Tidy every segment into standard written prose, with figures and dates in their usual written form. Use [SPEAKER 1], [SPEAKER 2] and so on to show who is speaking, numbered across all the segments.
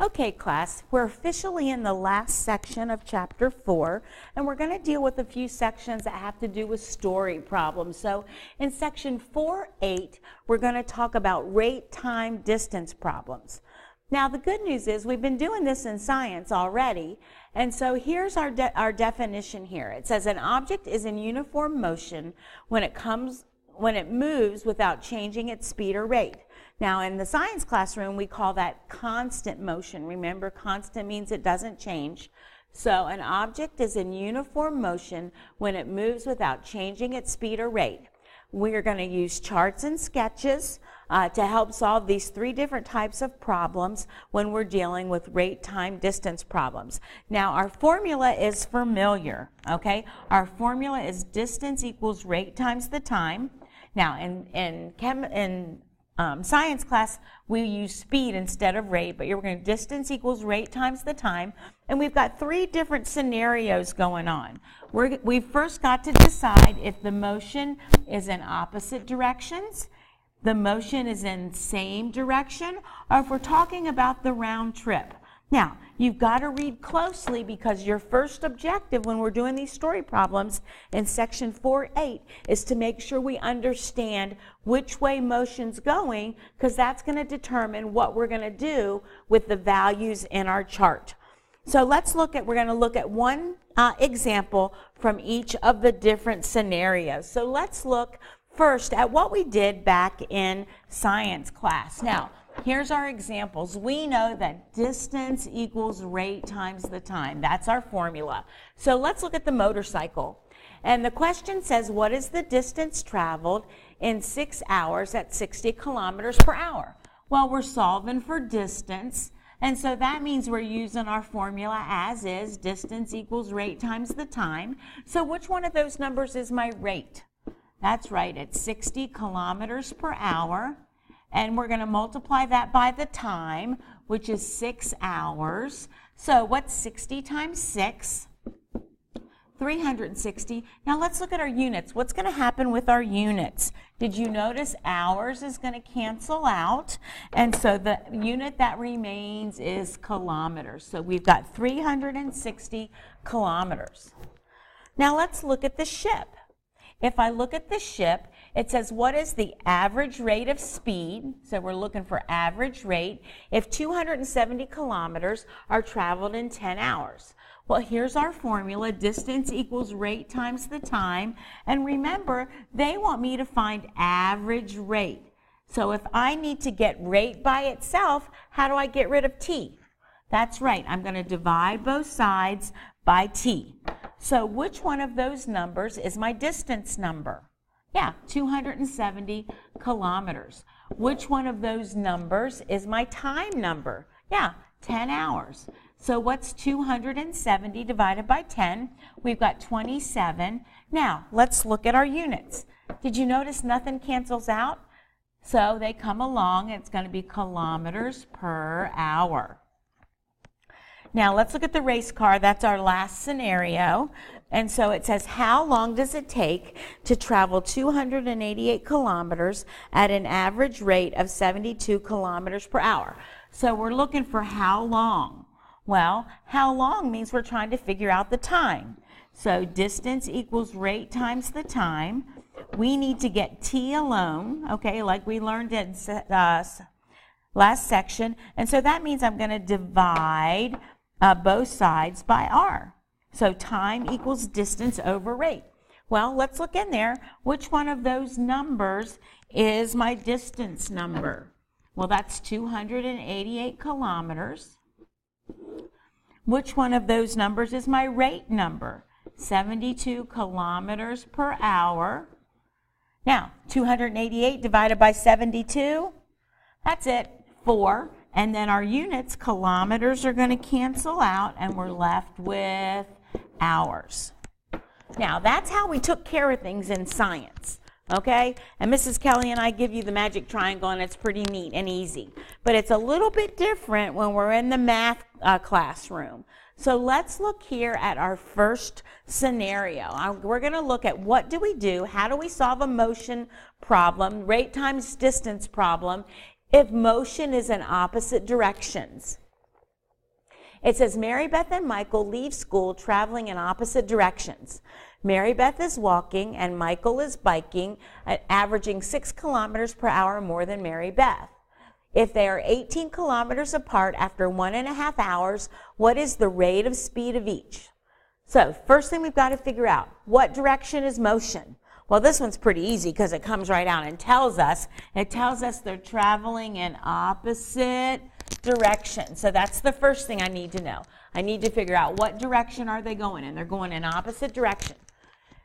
[SPEAKER 1] Okay, class, we're officially in the last section of Chapter 4, and we're going to deal with a few sections that have to do with story problems. So in Section 4.8, we're going to talk about rate-time-distance problems. Now, the good news is we've been doing this in science already, and so here's our definition here. It says an object is in uniform motion when it moves without changing its speed or rate. Now, in the science classroom, we call that constant motion. Remember, constant means it doesn't change. So an object is in uniform motion when it moves without changing its speed or rate. We are going to use charts and sketches to help solve these three different types of problems when we're dealing with rate, time, distance problems. Now, our formula is familiar, okay? Our formula is distance equals rate times the time. Now, in science class, we use speed instead of rate, but you're going to distance equals rate times the time. And we've got three different scenarios going on. We've first got to decide if the motion is in opposite directions, the motion is in same direction, or if we're talking about the round trip. Now, you've got to read closely because your first objective when we're doing these story problems in Section 4.8 is to make sure we understand which way motion's going, because that's going to determine what we're going to do with the values in our chart. So we're going to look at one example from each of the different scenarios. So let's look first at what we did back in science class. Now, here's our examples. We know that distance equals rate times the time. That's our formula. So let's look at the motorcycle. And the question says, what is the distance traveled in 6 hours at 60 kilometers per hour? Well, we're solving for distance. And so that means we're using our formula as is. Distance equals rate times the time. So which one of those numbers is my rate? That's right, it's 60 kilometers per hour. And we're going to multiply that by the time, which is 6 hours. So what's 60 times 6? 360. Now let's look at our units. What's going to happen with our units? Did you notice hours is going to cancel out? And so the unit that remains is kilometers. So we've got 360 kilometers. Now let's look at the ship. If I look at the ship, it says, what is the average rate of speed? So we're looking for average rate if 270 kilometers are traveled in 10 hours. Well, here's our formula. Distance equals rate times the time. And remember, they want me to find average rate. So if I need to get rate by itself, how do I get rid of t? That's right. I'm going to divide both sides by t. So which one of those numbers is my distance number? Yeah, 270 kilometers. Which one of those numbers is my time number? Yeah, 10 hours. So what's 270 divided by 10? We've got 27. Now, let's look at our units. Did you notice nothing cancels out? So they come along, and it's going to be kilometers per hour. Now, let's look at the race car. That's our last scenario. And so it says, how long does it take to travel 288 kilometers at an average rate of 72 kilometers per hour? So we're looking for how long. Well, how long means we're trying to figure out the time. So distance equals rate times the time. We need to get t alone, okay, like we learned in last section. And so that means I'm going to divide both sides by r. So time equals distance over rate. Well, let's look in there. Which one of those numbers is my distance number? Well, that's 288 kilometers. Which one of those numbers is my rate number? 72 kilometers per hour. Now, 288 divided by 72, that's it, 4. And then our units, kilometers, are going to cancel out, and we're left with hours. Now, that's how we took care of things in science, okay? And Mrs. Kelly and I give you the magic triangle, and it's pretty neat and easy. But it's a little bit different when we're in the math classroom. So let's look here at our first scenario. We're going to look at what do we do, how do we solve a motion problem, rate times distance problem, if motion is in opposite directions. It says Mary Beth and Michael leave school traveling in opposite directions. Mary Beth is walking and Michael is biking, averaging 6 kilometers per hour more than Mary Beth. If they are 18 kilometers apart after 1.5 hours, what is the rate of speed of each? So first thing we've got to figure out, what direction is motion? Well, this one's pretty easy because it comes right out and tells us. It tells us they're traveling in opposite directions. So that's the first thing I need to know. I need to figure out what direction are they going in. They're going in opposite direction.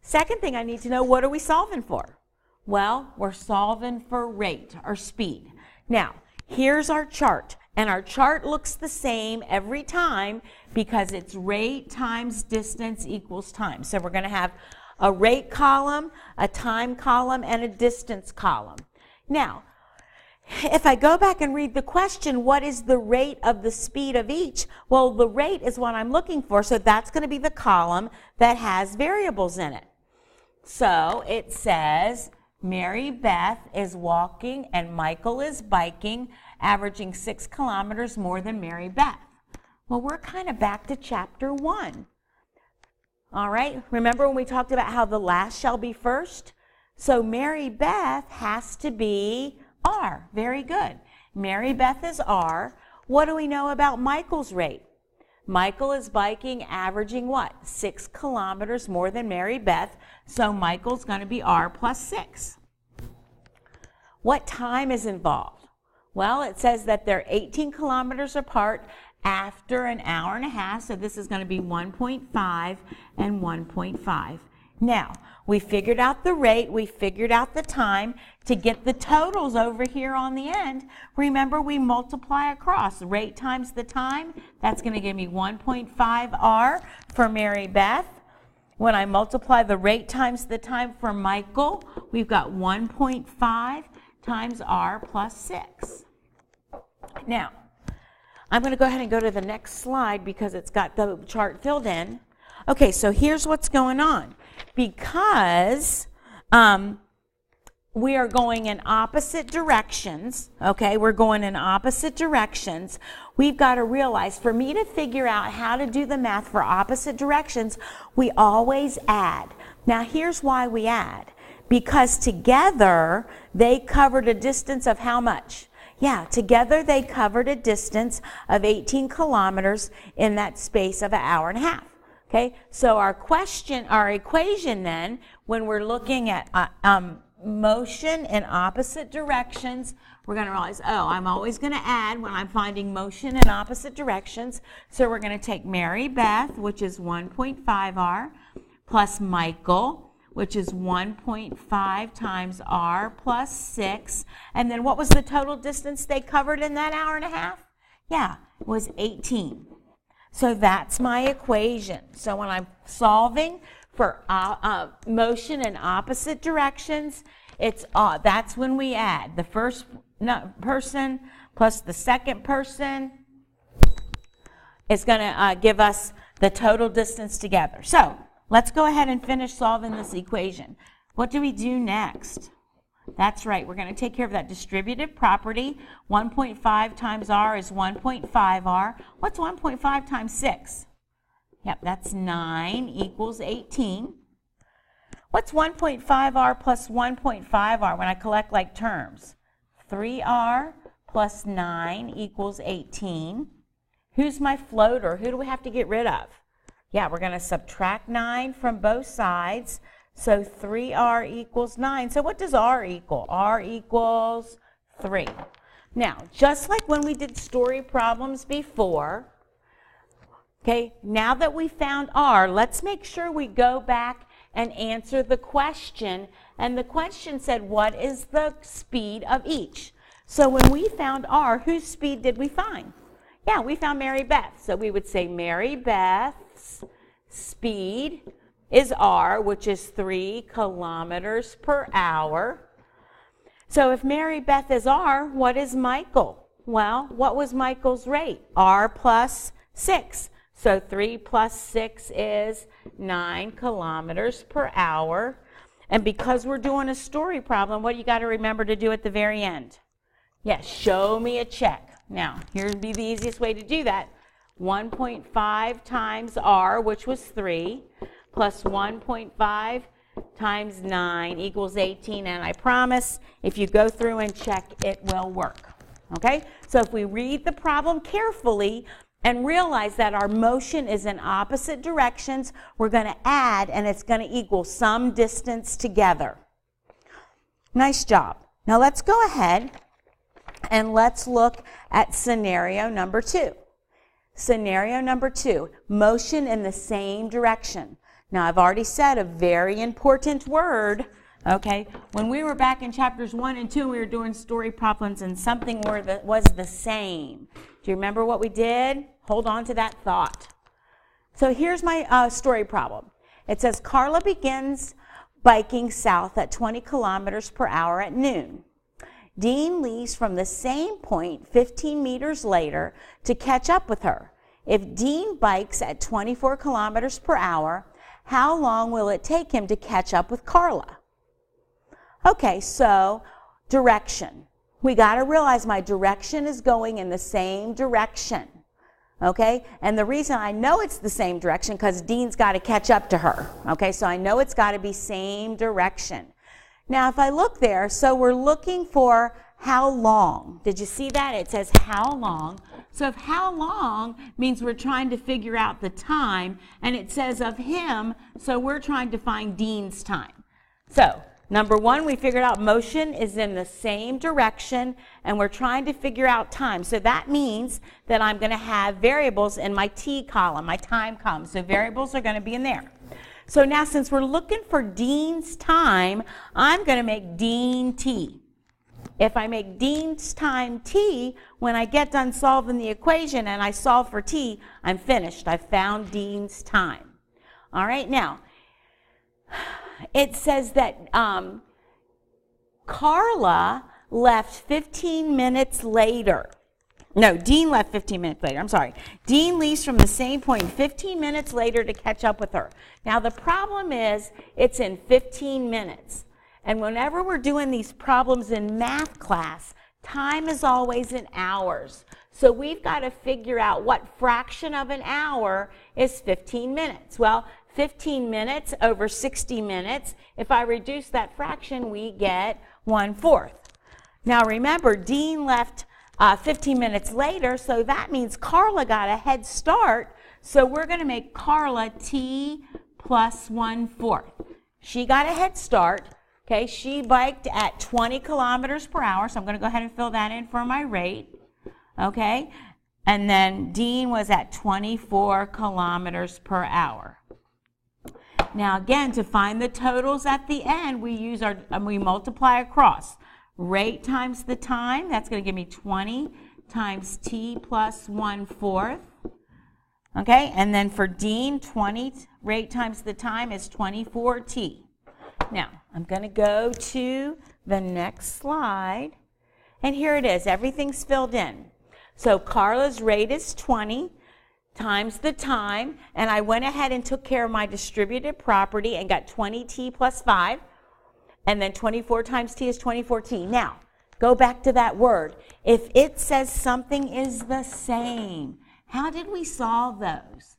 [SPEAKER 1] Second thing I need to know, what are we solving for? Well, we're solving for rate or speed. Now, here's our chart. And our chart looks the same every time because it's rate times distance equals time. So we're going to have a rate column, a time column, and a distance column. Now, if I go back and read the question, what is the rate of the speed of each? Well, the rate is what I'm looking for, so that's going to be the column that has variables in it. So it says Mary Beth is walking and Michael is biking, averaging 6 kilometers more than Mary Beth. Well, we're kind of back to chapter 1. All right, remember when we talked about how the last shall be first? So Mary Beth has to be R. Very good. Mary Beth is R. What do we know about Michael's rate? Michael is biking, averaging what? 6 kilometers more than Mary Beth. So Michael's going to be R plus 6. What time is involved? Well, it says that they're 18 kilometers apart after an hour and a half. So this is going to be 1.5 and 1.5. Now, we figured out the rate, we figured out the time. To get the totals over here on the end, remember we multiply across. Rate times the time, that's going to give me 1.5 R for Mary Beth. When I multiply the rate times the time for Michael, we've got 1.5 times R plus 6. Now, I'm going to go ahead and go to the next slide because it's got the chart filled in. Okay, so here's what's going on. Because we are going in opposite directions, okay, we're going in opposite directions, we've got to realize for me to figure out how to do the math for opposite directions, we always add. Now, here's why we add. Because together, they covered a distance of how much? Yeah, together they covered a distance of 18 kilometers in that space of an hour and a half. Okay, so our equation then, when we're looking at motion in opposite directions, we're going to realize, oh, I'm always going to add when I'm finding motion in opposite directions. So we're going to take Mary Beth, which is 1.5 R, plus Michael, which is 1.5 times R plus 6. And then what was the total distance they covered in that hour and a half? Yeah, it was 18. So that's my equation. So when I'm solving for motion in opposite directions, that's when we add the first person plus the second person is going to give us the total distance together. So let's go ahead and finish solving this equation. What do we do next? That's right, we're going to take care of that distributive property. 1.5 times R is 1.5 R. What's 1.5 times 6? Yep, that's 9 equals 18. What's 1.5 R plus 1.5 R when I collect like terms? 3R plus 9 equals 18. Who's my floater? Who do we have to get rid of? Yeah, we're going to subtract 9 from both sides. So 3R equals 9. So what does R equal? R equals 3. Now, just like when we did story problems before, okay, now that we found R, let's make sure we go back and answer the question. And the question said, what is the speed of each? So when we found R, whose speed did we find? Yeah, we found Mary Beth. So we would say Mary Beth's speed is R, which is 3 kilometers per hour. So if Mary Beth is R, what is Michael? Well, what was Michael's rate? R plus 6. So 3 plus 6 is 9 kilometers per hour. And because we're doing a story problem, what do you got to remember to do at the very end? Yes, show me a check. Now, here would be the easiest way to do that. 1.5 times r, which was 3, plus 1.5 times 9 equals 18. And I promise, if you go through and check, it will work. Okay? So if we read the problem carefully and realize that our motion is in opposite directions, we're going to add, and it's going to equal some distance together. Nice job. Now let's go ahead and let's look at scenario number 2. Scenario number 2, motion in the same direction. Now I've already said a very important word, okay? When we were back in chapters 1 and 2, we were doing story problems and something was the same. Do you remember what we did? Hold on to that thought. So here's my story problem. It says Carla begins biking south at 20 kilometers per hour at noon. Dean leaves from the same point 15 meters later to catch up with her. If Dean bikes at 24 kilometers per hour, how long will it take him to catch up with Carla? Okay, so direction. We got to realize my direction is going in the same direction. Okay, and the reason I know it's the same direction because Dean's got to catch up to her. Okay, so I know it's got to be same direction. Now, if I look there, so we're looking for how long. Did you see that? It says how long. So if how long means we're trying to figure out the time, and it says of him, so we're trying to find Dean's time. So number 1, we figured out motion is in the same direction, and we're trying to figure out time. So that means that I'm going to have variables in my T column, my time column. So variables are going to be in there. So now since we're looking for Dean's time, I'm going to make Dean T. If I make Dean's time T, when I get done solving the equation and I solve for T, I'm finished. I've found Dean's time. All right, now, it says that Carla left 15 minutes later. No, Dean left 15 minutes later. I'm sorry. Dean leaves from the same point 15 minutes later to catch up with her. Now, the problem is it's in 15 minutes. And whenever we're doing these problems in math class, time is always in hours. So we've got to figure out what fraction of an hour is 15 minutes. Well, 15 minutes over 60 minutes, if I reduce that fraction, we get 1/4. Now remember, Dean left 15 minutes later, so that means Carla got a head start. So we're going to make Carla T plus 1/4. She got a head start. Okay, she biked at 20 kilometers per hour, so I'm going to go ahead and fill that in for my rate. Okay, and then Dean was at 24 kilometers per hour. Now again, to find the totals at the end, we multiply across. Rate times the time, that's going to give me 20 times T plus 1/4. Okay, and then for Dean, 20 rate times the time is 24T. Now, I'm going to go to the next slide, and here it is. Everything's filled in. So Carla's rate is 20 times the time, and I went ahead and took care of my distributed property and got 20T plus 5, and then 24 times T is 24T. Now, go back to that word. If it says something is the same, how did we solve those?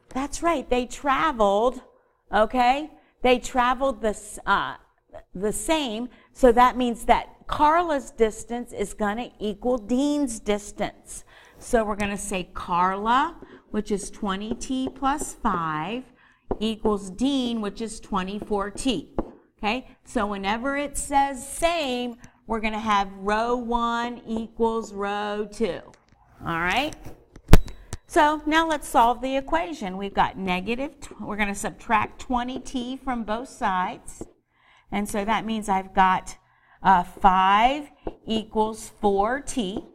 [SPEAKER 1] That's right, they traveled, okay? They traveled the same, so that means that Carla's distance is going to equal Dean's distance. So we're going to say Carla, which is 20T plus 5, equals Dean, which is 24T. Okay, so whenever it says same, we're going to have row 1 equals row 2. All right? So now let's solve the equation. We've got we're going to subtract 20T from both sides. And so that means I've got 5 equals 4T.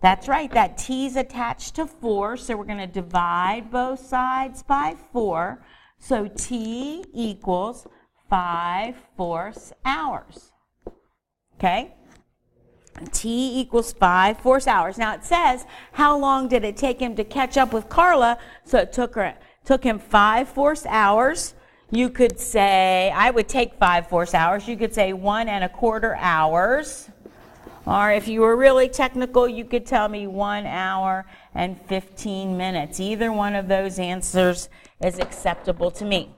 [SPEAKER 1] That's right, that T is attached to 4, so we're going to divide both sides by 4. So T equals 5/4 hours. Okay? T equals 5/4 hours. Now it says, how long did it take him to catch up with Carla? So it took him 5/4 hours. You could say, I would take 5/4 hours. You could say 1 1/4 hours. Or if you were really technical, you could tell me 1 hour and 15 minutes. Either one of those answers is acceptable to me.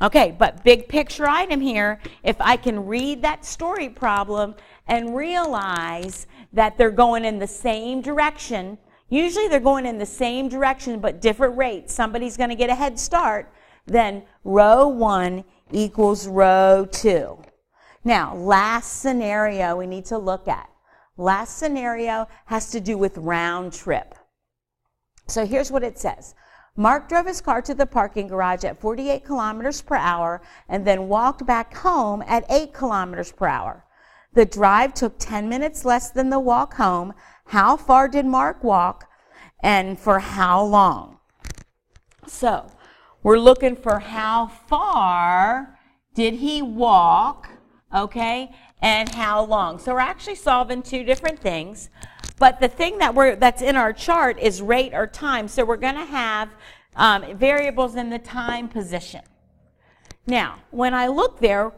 [SPEAKER 1] Okay, but big picture item here, if I can read that story problem and realize that they're going in the same direction, usually they're going in the same direction but different rates. Somebody's going to get a head start, then row 1 equals row 2. Now, last scenario we need to look at. Last scenario has to do with round trip. So here's what it says. Mark drove his car to the parking garage at 48 kilometers per hour and then walked back home at 8 kilometers per hour. The drive took 10 minutes less than the walk home. How far did Mark walk and for how long? So we're looking for how far did he walk, okay, and how long. So we're actually solving two different things. But the thing that's in our chart is rate or time. So we're going to have variables in the time position. Now, when I look there,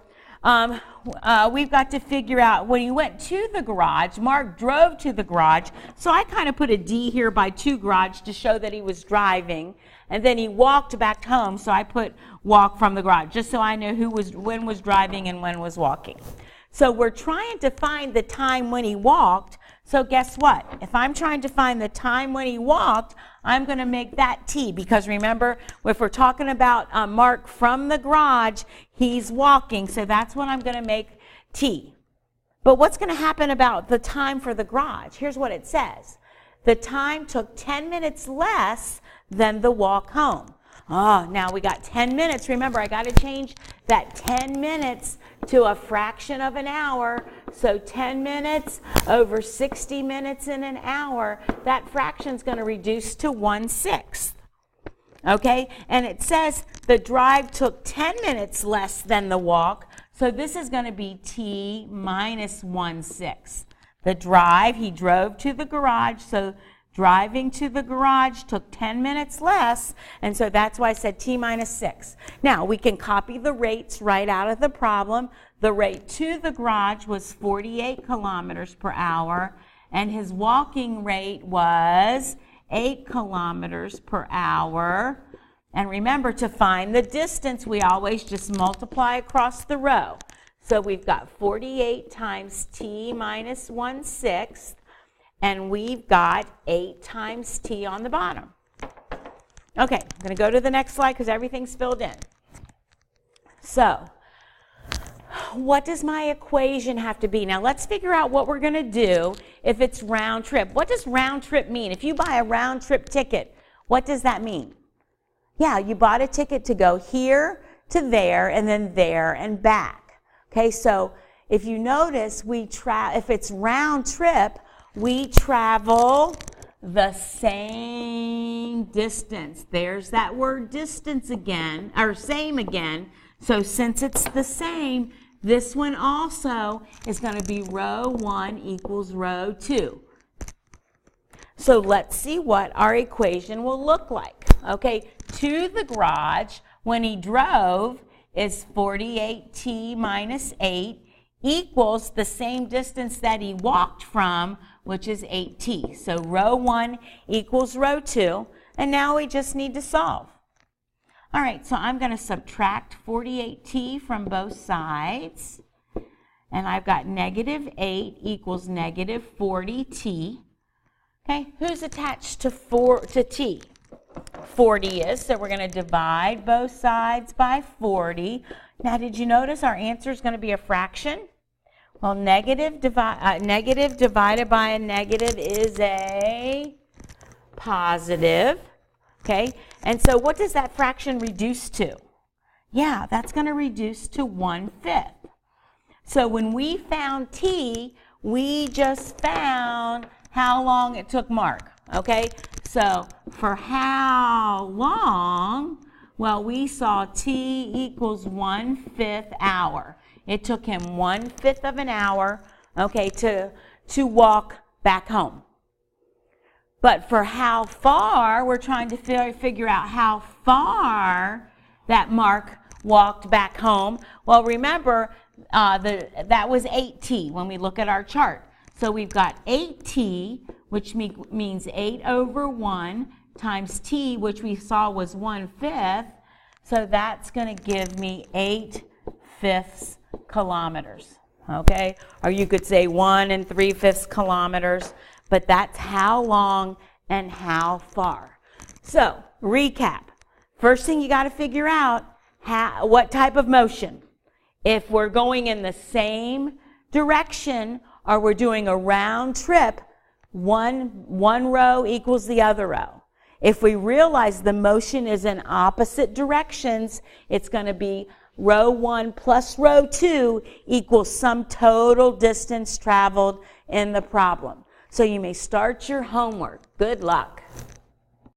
[SPEAKER 1] we've got to figure out when he went to the garage, Mark drove to the garage. So I kind of put a D here by to garage to show that he was driving. And then he walked back home. So I put walk from the garage just so I know when was driving and when was walking. So we're trying to find the time when he walked. So guess what? If I'm trying to find the time when he walked, I'm going to make that T, because remember, if we're talking about Mark from the garage, he's walking, so that's what I'm going to make T. But what's going to happen about the time for the garage? Here's what it says. The time took 10 minutes less than the walk home. Oh, now we got 10 minutes. Remember, I got to change that 10 minutes to a fraction of an hour. So 10 minutes over 60 minutes in an hour, that fraction is going to reduce to 1/6. Okay? And it says the drive took 10 minutes less than the walk. So this is going to be T minus 1/6. The drive, he drove to the garage, so driving to the garage took 10 minutes less, and so that's why I said T minus 6. Now, we can copy the rates right out of the problem. The rate to the garage was 48 kilometers per hour, and his walking rate was 8 kilometers per hour. And remember, to find the distance, we always just multiply across the row. So we've got 48 times T minus 1/6. And we've got 8 times T on the bottom. Okay, I'm going to go to the next slide because everything's filled in. So, what does my equation have to be? Now, let's figure out what we're going to do if it's round trip. What does round trip mean? If you buy a round trip ticket, what does that mean? Yeah, you bought a ticket to go here to there and then there and back. Okay, so if you notice, if it's round trip, we travel the same distance. There's that word distance again, or same again. So since it's the same, this one also is going to be row 1 equals row 2. So let's see what our equation will look like. Okay, to the garage, when he drove, is 48T minus 8 equals the same distance that he walked from, which is 8T. So row 1 equals row 2, and now we just need to solve. All right, so I'm going to subtract 48T from both sides, and I've got negative 8 equals negative 40T. Okay, who's attached to T? 40 is, so we're going to divide both sides by 40. Now, did you notice our answer is going to be a fraction? Well, negative divided by a negative is a positive, okay? And so what does that fraction reduce to? Yeah, that's going to reduce to 1/5. So when we found T, we just found how long it took Mark, okay? So for how long, well, we saw T equals 1/5 hour. It took him 1/5 of an hour, okay, to walk back home. But for how far, we're trying to figure out how far that Mark walked back home. Well, remember, that was 8T when we look at our chart. So we've got 8t, which means 8 over 1, times t, which we saw was 1/5. So that's going to give me 8/5 kilometers. Okay? Or you could say 1 3/5 kilometers, but that's how long and how far. So, recap. First thing you got to figure out, what type of motion. If we're going in the same direction or we're doing a round trip, one row equals the other row. If we realize the motion is in opposite directions, it's going to be row 1 plus row 2 equals sum total distance traveled in the problem. So you may start your homework. Good luck.